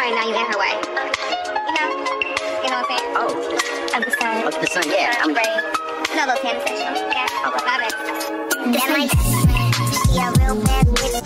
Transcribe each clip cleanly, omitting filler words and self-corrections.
right now, you in her way. You know what I'm saying? Oh. Of the sun. Of the sun, yeah. I'm right. No, those hand essentials. Yeah. Okay.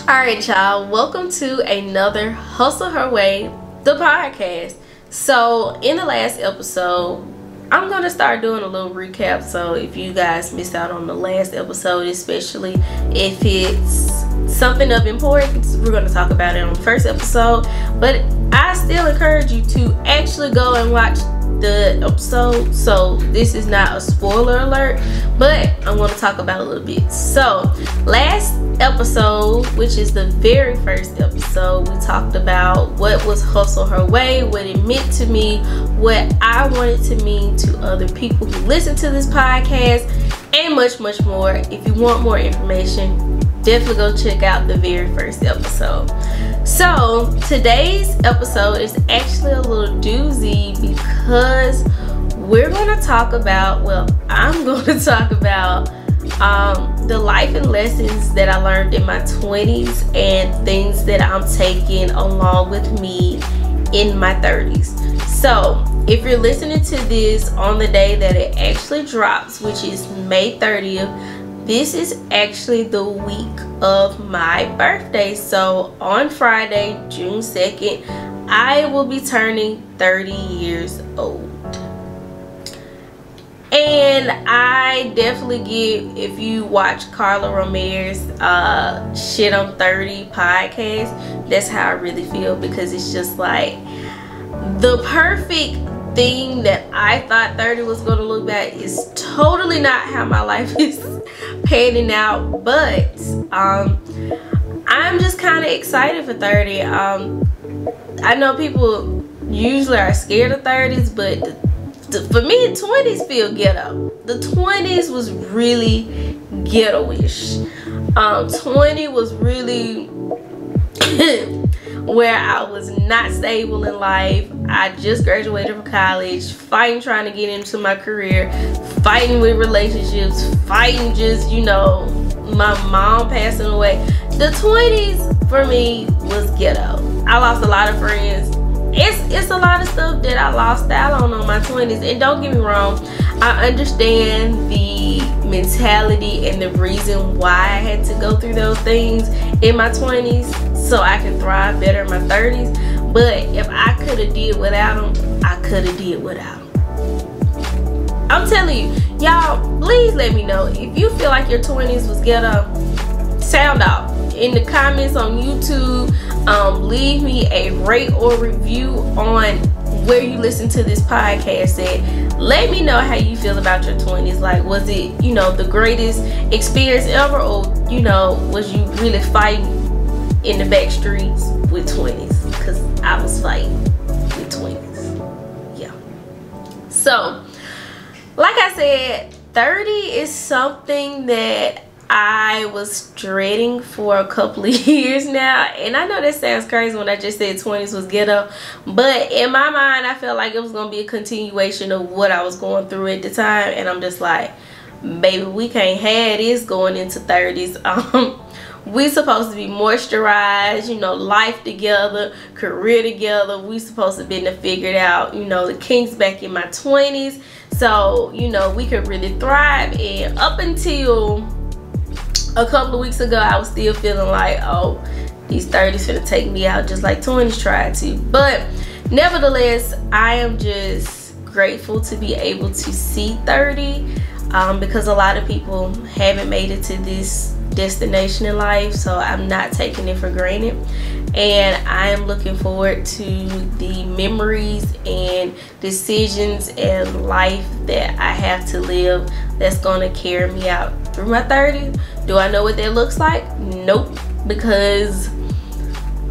Alright, y'all, welcome to another Hustle Her Way, the podcast. So in the last episode, I'm going to start doing a little recap. So if you guys missed out on the last episode, especially if it's something of importance, we're going to talk about it on the first episode. But I still encourage you to actually go and watch the episode. So this is not a spoiler alert, but I'm going to talk about it a little bit. So last episode, which is the very first episode, we talked about what was Hustle Her Way, what it meant to me, what I wanted to mean to other people who listen to this podcast, and much more. If you want more information, definitely go check out the very first episode. So today's episode is actually a little doozy because we're going to talk about, well, I'm going to talk about the life and lessons that I learned in my 20s and things that I'm taking along with me in my 30s. So if you're listening to this on the day that it actually drops, which is May 30th, this is actually the week of my birthday. So on Friday, June 2nd, I will be turning 30 years old. And I definitely get, if you watch Carla Romaire's Shit I'm 30 podcast, that's how I really feel, because it's just like the perfect thing that I thought 30 was going to look like is totally not how my life is panning out. But I'm just kind of excited for 30. I know people usually are scared of 30s, but for me, 20s feel ghetto. The 20s was really ghetto-ish. 20 was really where I was not stable in life. I just graduated from college, fighting trying to get into my career, fighting with relationships, fighting just, you know, my mom passing away. The 20s for me was ghetto. I lost a lot of friends. It's a lot of stuff that I lost out on my 20s. And don't get me wrong, I understand the mentality and the reason why I had to go through those things in my 20s so I can thrive better in my 30s. But if I could have did without them, I could have did without them. I'm telling you, y'all, please let me know if you feel like your 20s was ghetto. Sound off in the comments on YouTube. Leave me a rate or review on where you listen to this podcast at. Let me know how you feel about your 20s. Like, was it, you know, the greatest experience ever, or, you know, was you really fighting in the back streets with 20s? Because I was fighting with 20s. Yeah. So, like I said, 30 is something that I was dreading for a couple of years now. And I know that sounds crazy when I just said 20s was ghetto, but in my mind I felt like it was going to be a continuation of what I was going through at the time. And I'm just like, baby, we can't have this going into 30s. We supposed to be moisturized, you know, life together, career together. We supposed to be figured out, you know, the kinks back in my 20s, so, you know, we could really thrive. And up until a couple of weeks ago, I was still feeling like, oh, these 30s finna take me out just like 20s tried to. But nevertheless, I am just grateful to be able to see 30, because a lot of people haven't made it to this destination in life, so I'm not taking it for granted. And I am looking forward to the memories and decisions and life that I have to live that's going to carry me out through my 30s. Do I know what that looks like? Nope, because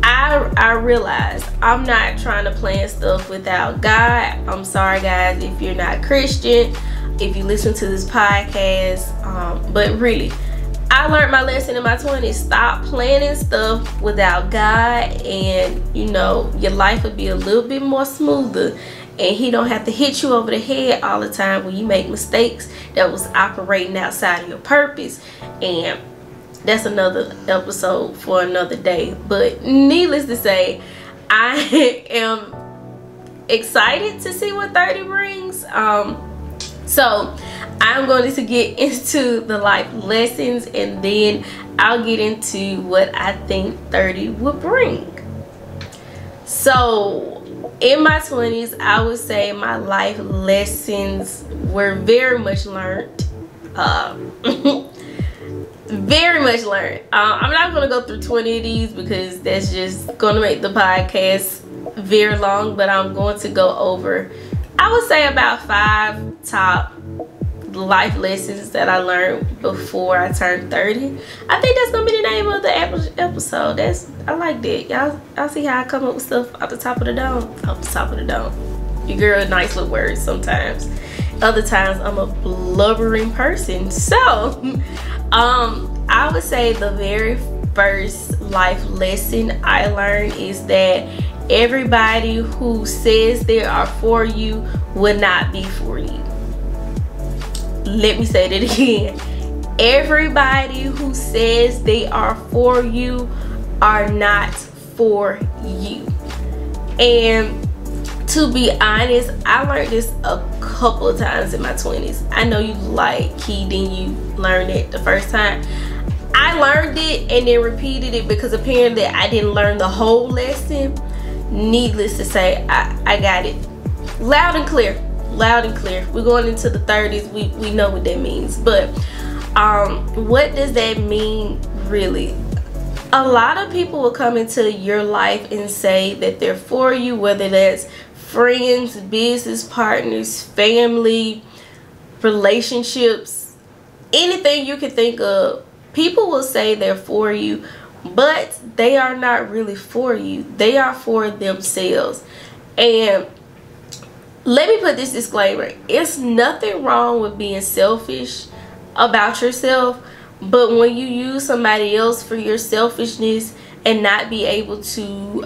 I realize I'm not trying to plan stuff without God. I'm sorry guys if you're not Christian, if you listen to this podcast, but really, I learned my lesson in my 20s. Stop planning stuff without God, and you know, your life will be a little bit more smoother, and he don't have to hit you over the head all the time when you make mistakes that was operating outside of your purpose. And that's another episode for another day. But needless to say, I am excited to see what 30 brings. So I'm going to get into the life lessons, and then I'll get into what I think 30 will bring. So in my 20s, I would say my life lessons were very much learned. Very much learned. I'm not going to go through 20 of these because that's just going to make the podcast very long, but I'm going to go over, I would say, about 5 top life lessons that I learned before I turned 30. I think that's gonna be the name of the episode. I like that. Y'all see how I come up with stuff off the top of the dome? Off the top of the dome. Your girl nice with words sometimes. Other times I'm a blubbering person. So I would say the very first life lesson I learned is that everybody who says they are for you will not be for you. Let me say that again. Everybody who says they are for you are not for you. And to be honest, I learned this a couple of times in my 20s. I know you like, Key, didn't you learn it the first time? I learned it and then repeated it because apparently I didn't learn the whole lesson. Needless to say, I got it loud and clear. Loud and clear. We're going into the 30s. We know what that means. But what does that mean really? A lot of people will come into your life and say that they're for you, whether that's friends, business partners, family, relationships, anything you can think of. People will say they're for you, but they are not really for you. They are for themselves. And let me put this disclaimer. It's nothing wrong with being selfish about yourself, but when you use somebody else for your selfishness and not be able to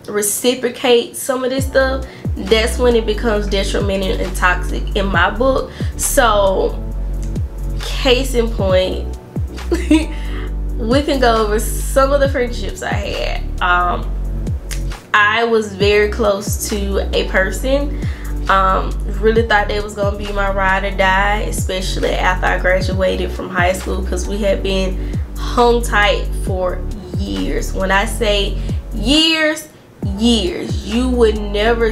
reciprocate some of this stuff, that's when it becomes detrimental and toxic in my book. So case in point, we can go over some of the friendships I had. I was very close to a person. Really thought they was gonna be my ride or die, especially after I graduated from high school, because we had been hung tight for years. When I say years, you would never,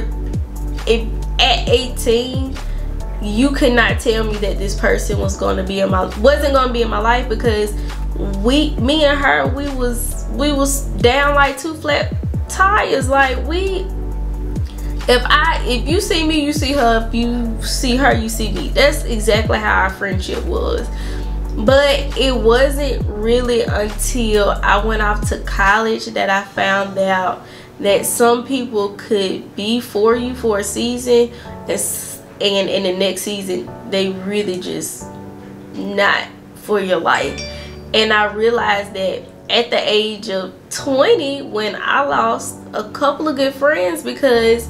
at 18, you could not tell me that this person wasn't gonna be in my life, because me and her, we was down like 2 flat tires. Like, if you see me, you see her. If you see her, you see me. That's exactly how our friendship was. But it wasn't really until I went off to college that I found out that some people could be for you for a season, and in the next season they really just not for your life. And I realized that at the age of 20, when I lost a couple of good friends because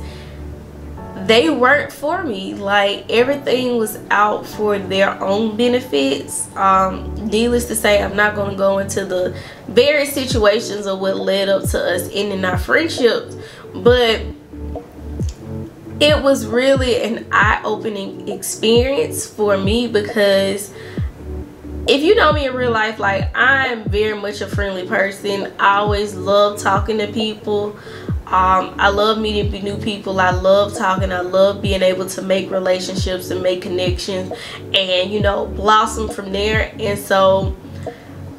they weren't for me. Like, everything was out for their own benefits. Needless to say, I'm not going to go into the various situations of what led up to us ending our friendships, but it was really an eye-opening experience for me, because if you know me in real life, like, I'm very much a friendly person. I always love talking to people. I love meeting new people. I love talking. I love being able to make relationships and make connections and, you know, blossom from there. And so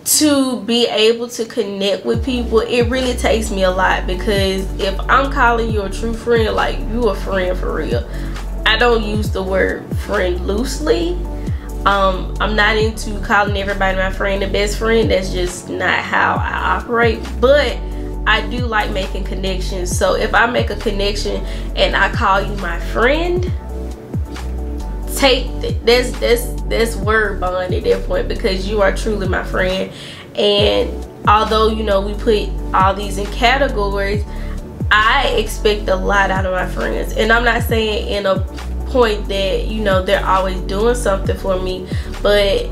to be able to connect with people, it really takes me a lot, because if I'm calling you a true friend, like, you a friend for real. I don't use the word friend loosely. I'm not into calling everybody my friend and best friend. That's just not how I operate. But I do like making connections. So if I make a connection and I call you my friend, that's word bond at that point, because you are truly my friend. And although, you know, we put all these in categories, I expect a lot out of my friends. And I'm not saying in a point that, you know, they're always doing something for me, but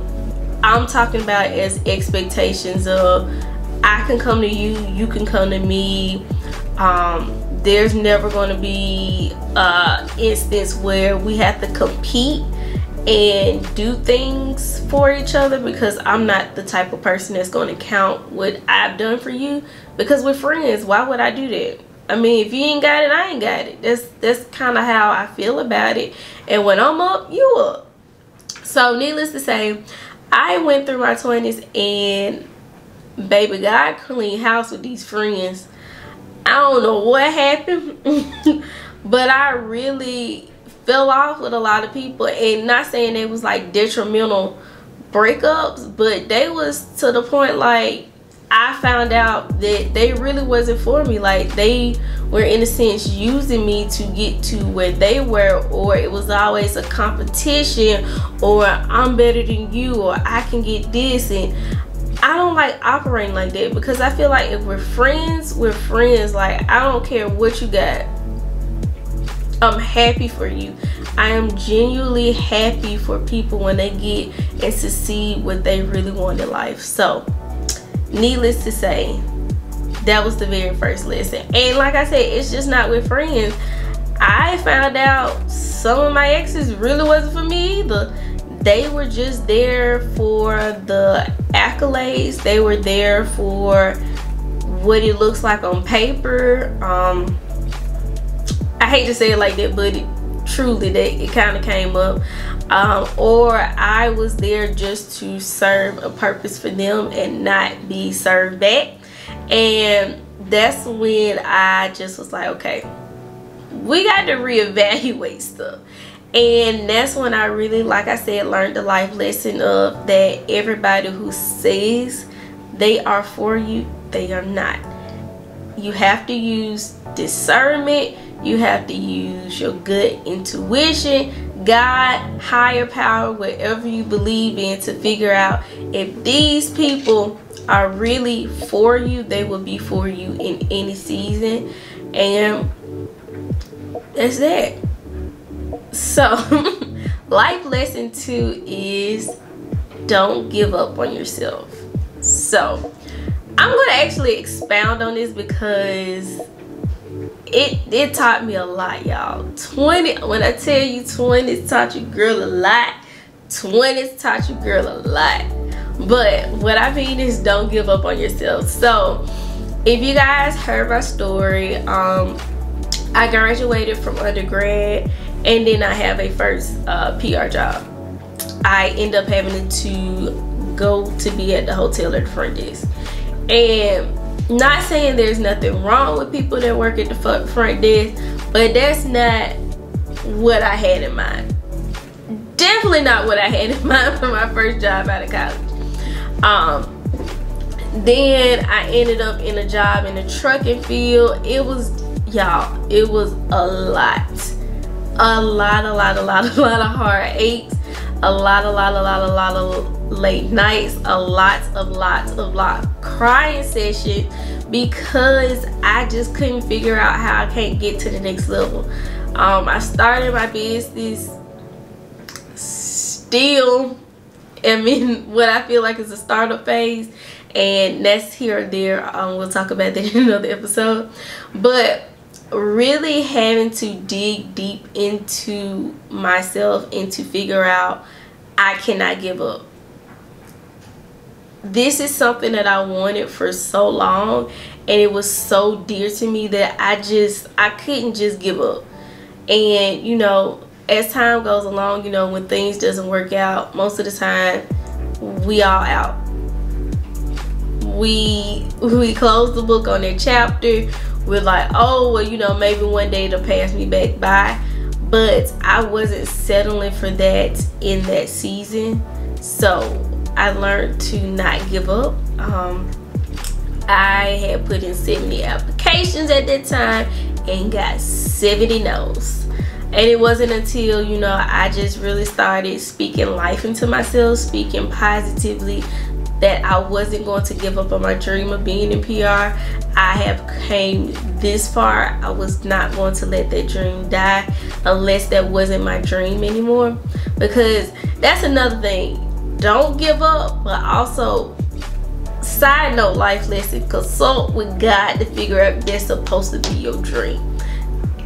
I'm talking about as expectations of, I can come to you, you can come to me. There's never going to be an instance where we have to compete and do things for each other, because I'm not the type of person that's going to count what I've done for you, because we're friends. Why would I do that? I mean, if you ain't got it, I ain't got it. That's kind of how I feel about it. And when I'm up, you up. So needless to say, I went through my 20s and baby, God clean house with these friends. I don't know what happened, but I really fell off with a lot of people. And not saying they was like detrimental breakups, but they was to the point like I found out that they really wasn't for me. Like they were in a sense using me to get to where they were, or it was always a competition, or I'm better than you, or I can get this. And I don't like operating like that, because I feel like if we're friends, we're friends. Like I don't care what you got, I'm happy for you. I am genuinely happy for people when they get and succeed what they really want in life. So needless to say, that was the very first lesson. And like I said, it's just not with friends. I found out some of my exes really wasn't for me either. They were just there for the accolades. They were there for what it looks like on paper. I hate to say it like that, but truly it kind of came up. Or I was there just to serve a purpose for them and not be served back. And that's when I just was like, okay, we got to reevaluate stuff. And that's when I really, like I said, learned the life lesson of that everybody who says they are for you, they are not. You have to use discernment. You have to use your good intuition, God, higher power, whatever you believe in, to figure out if these people are really for you. They will be for you in any season. And that's that. So life lesson 2 is don't give up on yourself. So I'm going to actually expound on this because it taught me a lot, y'all. 20, when I tell you 20s taught you girl a lot, 20s taught you girl a lot. But what I mean is don't give up on yourself. So if you guys heard my story, I graduated from undergrad, and then I have a first PR job. I end up having to go to be at the hotel at the front desk. And not saying there's nothing wrong with people that work at the front desk, but that's not what I had in mind. Definitely not what I had in mind for my first job out of college. Then I ended up in a job in the trucking field. It was, y'all, it was a lot of heartaches, a lot of late nights, lots of crying sessions, because I just couldn't figure out how I can't get to the next level. I started my business, still am in what I feel like is a startup phase, and that's here or there. We'll talk about that in another episode. But really having to dig deep into myself and to figure out I cannot give up. This is something that I wanted for so long, and it was so dear to me that I couldn't just give up. And you know, as time goes along, you know, when things doesn't work out, most of the time we all out. We close the book on that chapter. We're like, oh well, you know, maybe one day it'll pass me back by. But I wasn't settling for that in that season, so I learned to not give up. I had put in 70 applications at that time and got 70 no's. And it wasn't until, you know, I just really started speaking life into myself, speaking positively, that I wasn't going to give up on my dream of being in PR. I have came this far. I was not going to let that dream die unless that wasn't my dream anymore. Because that's another thing. Don't give up, but also Side note, life lesson: consult with God to figure out if that's supposed to be your dream.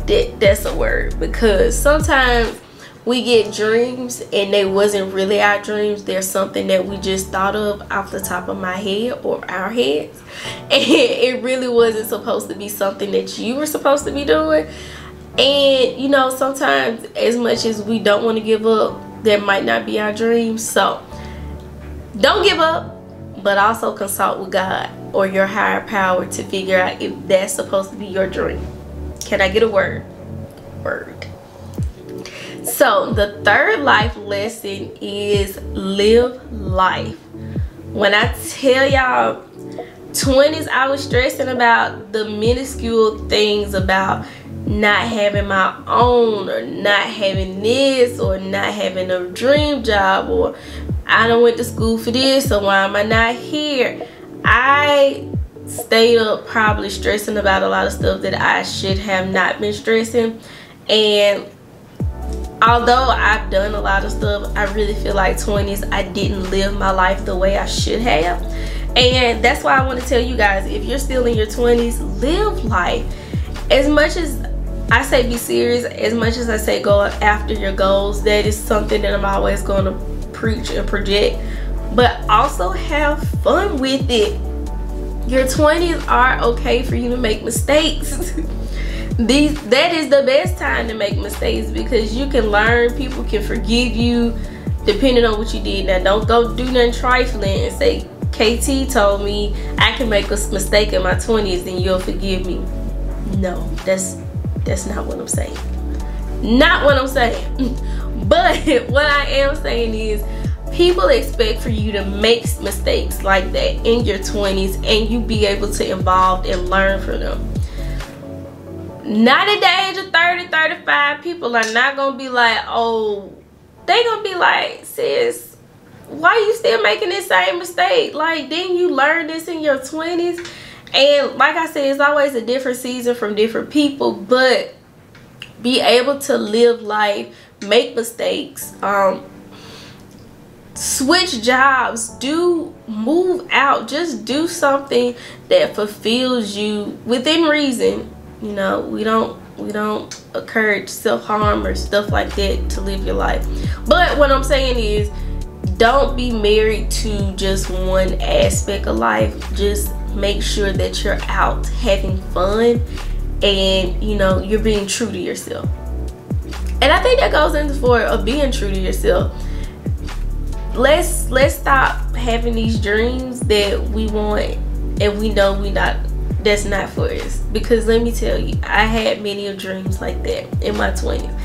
That's a word, because sometimes we get dreams and they wasn't really our dreams. There's something that we just thought of off the top of my head or our heads, and it really wasn't supposed to be something that you were supposed to be doing. And you know, sometimes as much as we don't want to give up, that might not be our dream. So don't give up, but also consult with God or your higher power to figure out if that's supposed to be your dream. Can I get a word? Word. So the third life lesson is live life. When I tell y'all 20s, I was stressing about the minuscule things about not having my own, or not having this, or not having a dream job, or I done went to school for this, so why am I not here? I stayed up probably stressing about a lot of stuff that I should have not been stressing. And although I've done a lot of stuff, I really feel like 20s, I didn't live my life the way I should have. And that's why I want to tell you guys, if you're still in your 20s, live life. As much as I say be serious, as much as I say go after your goals, that is something that I'm always going to preach and project. But also have fun with it. Your 20s are okay for you to make mistakes. That is the best time to make mistakes, because you can learn, people can forgive you depending on what you did. Now don't go do nothing trifling and say KT told me I can make a mistake in my 20s and you'll forgive me. No, that's not what I'm saying. Not what I'm saying. But what I am saying is, people expect for you to make mistakes like that in your 20s and you be able to evolve and learn from them. Not at the age of 30, 35, people are not going to be like, oh, they going to be like, sis, why you still making this same mistake? Like, didn't you learn this in your 20s? And like I said, it's always a different season from different people, but be able to live life, make mistakes, switch jobs, move out, just do something that fulfills you within reason. You know, we don't encourage self-harm or stuff like that to live your life. But what I'm saying is, don't be married to just one aspect of life. Just make sure that you're out having fun and, you know, you're being true to yourself. And I think that goes into for being true to yourself. Let's stop having these dreams that we want and we know that's not for us. Because let me tell you, I had many dreams like that in my 20s.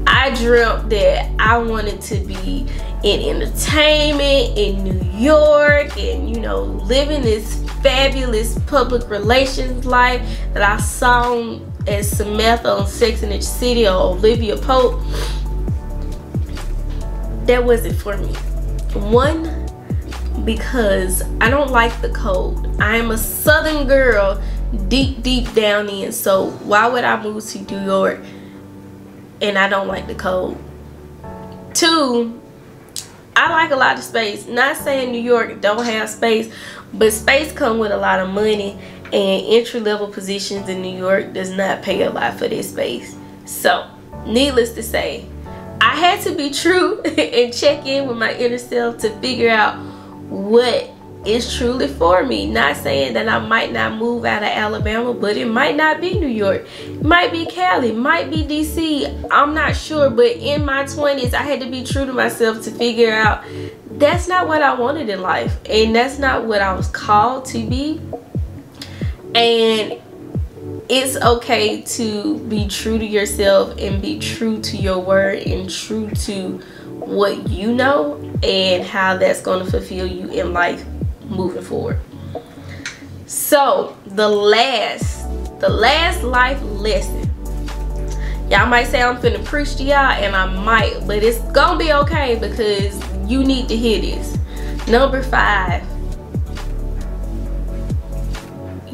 I dreamt that I wanted to be in entertainment in New York and, you know, living this fabulous public relations life that I saw as Samantha on Sex and the City or Olivia Pope. That wasn't for me. One, because I don't like the cold. I am a southern girl deep down in, so why would I move to New York and I don't like the cold? Two, I like a lot of space. Not saying New York don't have space, but space come with a lot of money, and entry-level positions in New York does not pay a lot for this space. So needless to say, I had to be true and check in with my inner self to figure out what is truly for me. Not saying that I might not move out of Alabama, but it might not be New York. It might be Cali, might be DC. I'm not sure, but in my 20s, I had to be true to myself to figure out that's not what I wanted in life, and that's not what I was called to be. And it's okay to be true to yourself and be true to your word and true to what you know and how that's going to fulfill you in life moving forward. So the last life lesson, y'all might say I'm finna preach to y'all, and I might, but it's gonna be okay because you need to hear this. Number 5,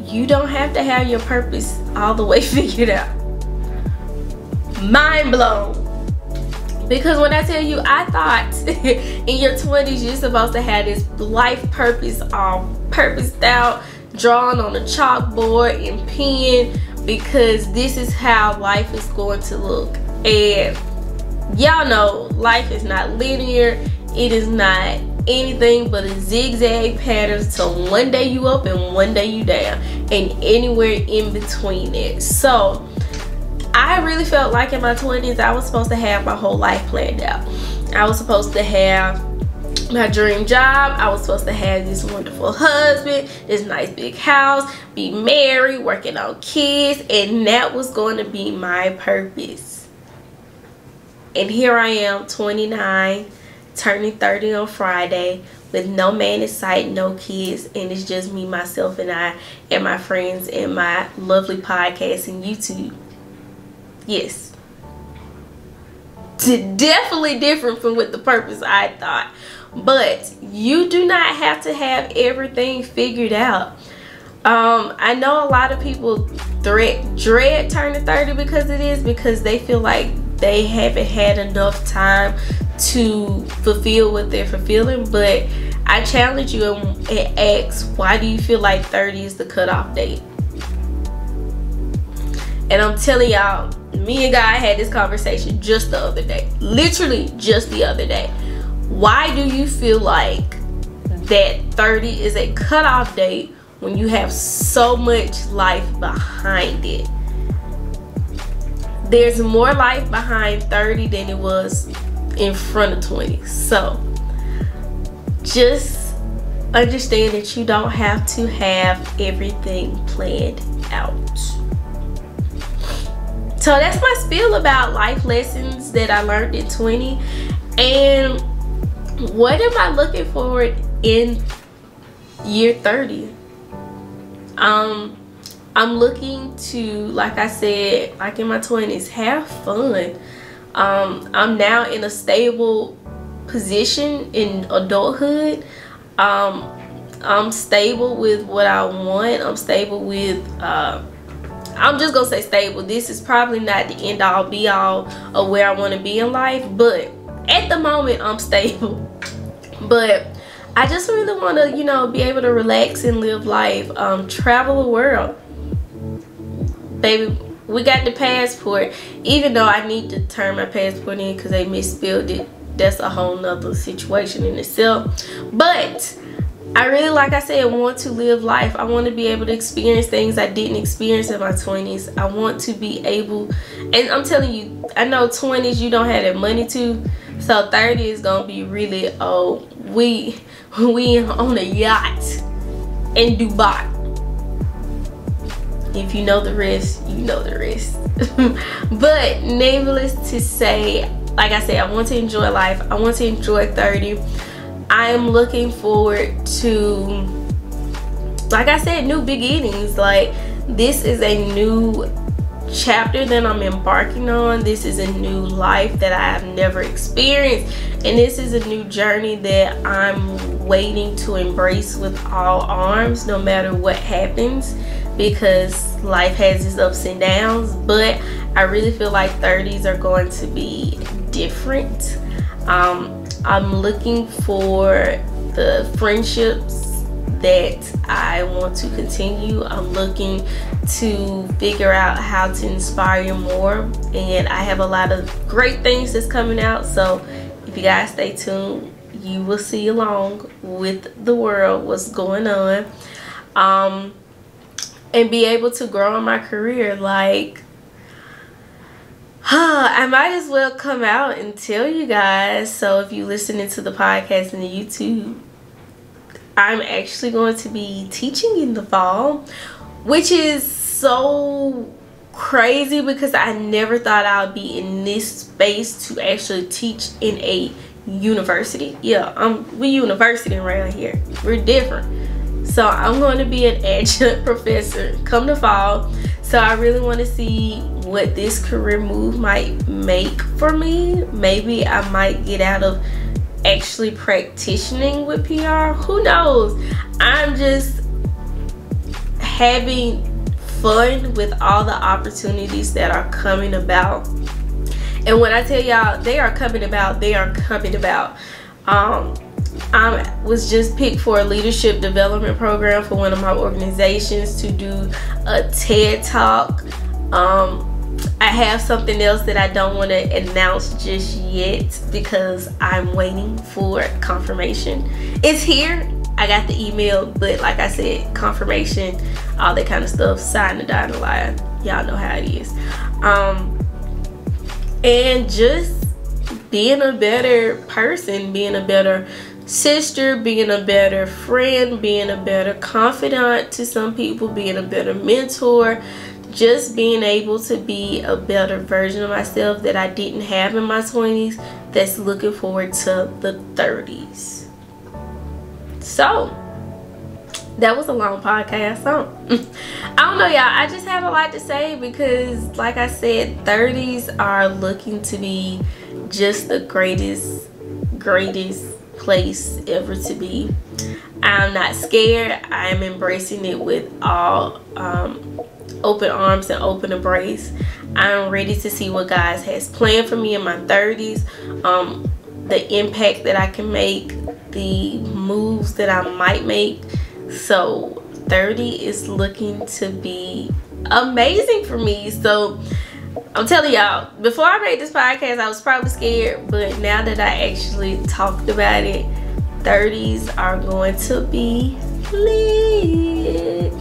you don't have to have your purpose all the way figured out. Mind blown. Because when I tell you, I thought in your 20s you're supposed to have this life purpose all purposed out, drawn on a chalkboard and pen, because this is how life is going to look. And y'all know life is not linear. It is not anything but a zigzag pattern till one day you up and one day you down, and anywhere in between it. So I really felt like in my 20s I was supposed to have my whole life planned out. I was supposed to have my dream job. I was supposed to have this wonderful husband, this nice big house, be married, working on kids, and that was going to be my purpose. And here I am, 29, turning 30 on Friday, with no man in sight, no kids, and it's just me, myself, and I, and my friends, and my lovely podcast and YouTube. Yes, definitely different from what the purpose I thought. But you do not have to have everything figured out. I know a lot of people dread turning 30 because they feel like they haven't had enough time to fulfill what they're fulfilling. But I challenge you and ask, why do you feel like 30 is the cutoff date? And I'm telling y'all, me and God had this conversation just the other day. Literally just the other day. Why do you feel like that 30 is a cutoff date when you have so much life behind it? There's more life behind 30 than it was in front of 20. So just understand that you don't have to have everything planned out. So that's my spiel about life lessons that I learned in 20. And what am I looking forward in year 30? I'm looking to, like I said, like in my 20s, have fun. I'm now in a stable position in adulthood. I'm stable with what I want. I'm stable with I'm just gonna say stable. This is probably not the end all be all of where I want to be in life, but at the moment I'm stable. But I just really want to, you know, be able to relax and live life, travel the world. Baby, we got the passport, even though I need to turn my passport in because they misspelled it. That's a whole nother situation in itself. But I really, like I said, want to live life. I want to be able to experience things I didn't experience in my 20s. I want to be able, and I'm telling you, I know 20s you don't have that money to, so 30 is gonna be really, oh, we on a yacht in Dubai. If you know the rest, you know the rest. But needless to say, like I said, I want to enjoy life. I want to enjoy 30. I am looking forward to, like I said, new beginnings. Like, this is a new chapter that I'm embarking on. This is a new life that I have never experienced, and this is a new journey that I'm waiting to embrace with all arms, no matter what happens, because life has its ups and downs. But I really feel like 30s are going to be different. I'm looking for the friendships that I want to continue. I'm looking to figure out how to inspire you more, and I have a lot of great things that's coming out. So if you guys stay tuned, you will see along with the world what's going on, and be able to grow in my career. Like, I might as well come out and tell you guys. So if you're listening to the podcast and the YouTube, I'm actually going to be teaching in the fall, which is so crazy because I never thought I'd be in this space to actually teach in a university. Yeah, we university around here. We're different. So I'm going to be an adjunct professor come the fall. So I really want to see what this career move might make for me. Maybe I might get out of actually practicing with PR. Who knows? I'm just having fun with all the opportunities that are coming about. And when I tell y'all they are coming about, they are coming about. I was just picked for a leadership development program for one of my organizations to do a TED Talk. I have something else that I don't want to announce just yet because I'm waiting for confirmation. It's here. I got the email, but like I said, confirmation, all that kind of stuff, sign the dotted line. Y'all know how it is. And just being a better person, being a better sister, being a better friend, being a better confidant to some people, being a better mentor, just being able to be a better version of myself that I didn't have in my 20s, that's looking forward to the 30s. So that was a long podcast. So I don't know, y'all, I just have a lot to say because like I said, 30s are looking to be just the greatest place ever to be. I'm not scared. I am embracing it with all open arms and open embrace. I'm ready to see what God has planned for me in my 30s, the impact that I can make, the moves that I might make. So 30 is looking to be amazing for me. So I'm telling y'all, before I made this podcast I was probably scared, but now that I actually talked about it, 30s are going to be lit.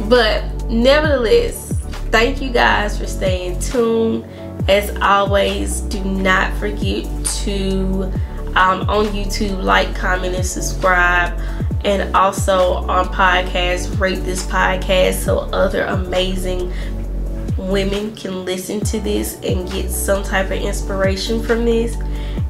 But nevertheless, thank you guys for staying tuned. As always, do not forget to on YouTube like, comment, and subscribe, and also on podcasts, rate this podcast so other amazing women can listen to this and get some type of inspiration from this.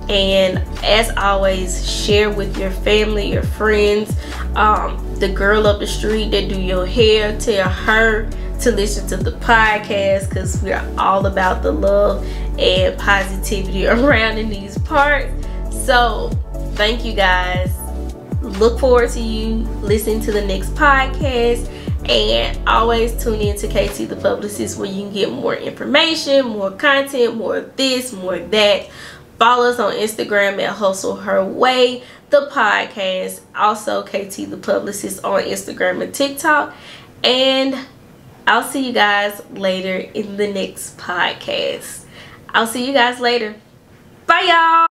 And as always, share with your family, your friends, the girl up the street that do your hair, tell her to listen to the podcast because we're all about the love and positivity around in these parts. So thank you guys. Look forward to you listening to the next podcast, and always tune in to KT the Publicist where you can get more information, more content, more of this, more of that. Follow us on Instagram at Hustle Her Way, the podcast. Also KT the Publicist on Instagram and TikTok. And I'll see you guys later in the next podcast. I'll see you guys later. Bye, y'all.